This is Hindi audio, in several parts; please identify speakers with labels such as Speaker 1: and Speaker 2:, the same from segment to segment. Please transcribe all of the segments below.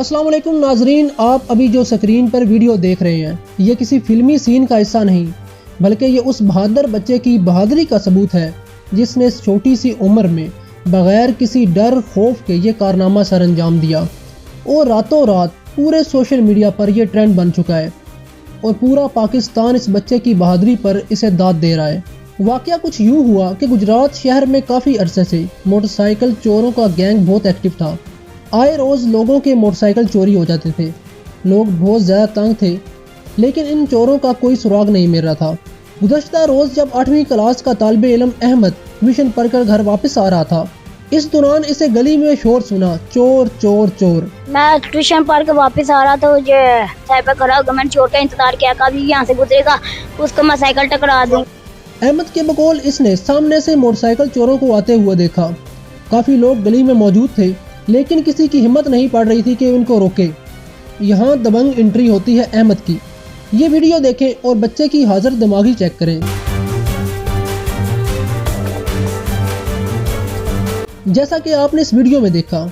Speaker 1: अस्सलाम वालेकुम नाजरीन, आप अभी जो स्क्रीन पर वीडियो देख रहे हैं ये किसी फिल्मी सीन का हिस्सा नहीं बल्कि ये उस बहादुर बच्चे की बहादुरी का सबूत है जिसने इस छोटी सी उम्र में बगैर किसी डर खौफ के ये कारनामा सर अंजाम दिया और रातों रात पूरे सोशल मीडिया पर यह ट्रेंड बन चुका है और पूरा पाकिस्तान इस बच्चे की बहादुरी पर इसे दाद दे रहा है। वाकया कुछ यूँ हुआ कि गुजरात शहर में काफ़ी अरसे से मोटरसाइकिल चोरों का गैंग बहुत एक्टिव था। आए रोज़ लोगों के मोटरसाइकिल चोरी हो जाते थे। लोग बहुत ज़्यादा तंग थे लेकिन इन चोरों का कोई सुराग नहीं मिल रहा था। गुज़श्ता रोज़ जब 8वीं क्लास का तालिबे इल्म अहमद ट्यूशन पढ़कर घर वापस आ रहा था, इस दौरान इसे गली में शोर सुना, चोर चोर चोर।
Speaker 2: मैं ट्यूशन पढ़ के वापस आ रहा था, मुझे साइड पर खड़ा होकर मैंने चोर का इंतजार किया, कभी यहाँ से गुजरेगा उसको मैं साइकिल टकरा दूं।
Speaker 1: अहमद के बकौल इसने सामने से मोटरसाइकिल चोरों को आते हुए देखा। काफ़ी लोग गली में मौजूद थे लेकिन किसी की हिम्मत नहीं पड़ रही थी कि उनको रोके। यहाँ दबंग एंट्री होती है अहमद की। ये वीडियो देखें और बच्चे की हाजिर दिमागी चेक करें। जैसा कि आपने इस वीडियो में देखा,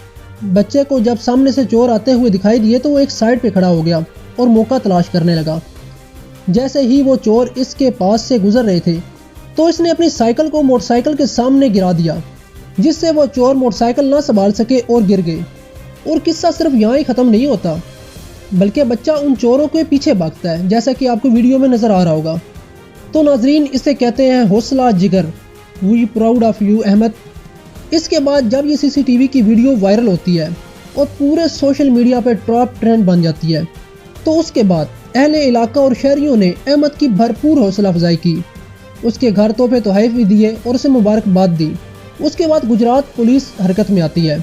Speaker 1: बच्चे को जब सामने से चोर आते हुए दिखाई दिए तो वो एक साइड पे खड़ा हो गया और मौका तलाश करने लगा। जैसे ही वो चोर इसके पास से गुजर रहे थे तो इसने अपनी साइकिल को मोटरसाइकिल के सामने गिरा दिया, जिससे वो चोर मोटरसाइकिल ना संभाल सके और गिर गए। और किस्सा सिर्फ यहाँ ही ख़त्म नहीं होता बल्कि बच्चा उन चोरों के पीछे भागता है, जैसा कि आपको वीडियो में नज़र आ रहा होगा। तो नाजरीन, इसे कहते हैं हौसला जिगर। We proud of you Ahmed. इसके बाद जब ये सीसीटीवी की वीडियो वायरल होती है और पूरे सोशल मीडिया पर टॉप ट्रेंड बन जाती है, तो उसके बाद अहले इलाका और शहरियों ने अहमद की भरपूर हौसला अफजाई की। उसके घर तोहफे तोहफ़े भी दिए और उसे मुबारकबाद दी। उसके बाद गुजरात पुलिस हरकत में आती है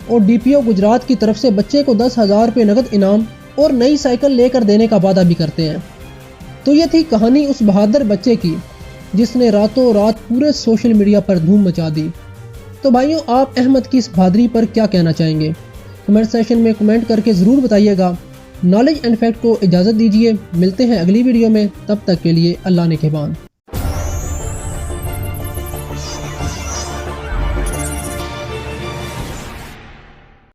Speaker 1: और डीपीओ गुजरात की तरफ से बच्चे को 10,000 रुपये नकद इनाम और नई साइकिल लेकर देने का वादा भी करते हैं। तो ये थी कहानी उस बहादुर बच्चे की जिसने रातों रात पूरे सोशल मीडिया पर धूम मचा दी। तो भाइयों, आप अहमद की इस बहादुरी पर क्या कहना चाहेंगे? कमेंट सेक्शन में कमेंट करके ज़रूर बताइएगा। नॉलेज एंड फैक्ट को इजाज़त दीजिए। मिलते हैं अगली वीडियो में, तब तक के लिए अल्लाह ने निगहबान।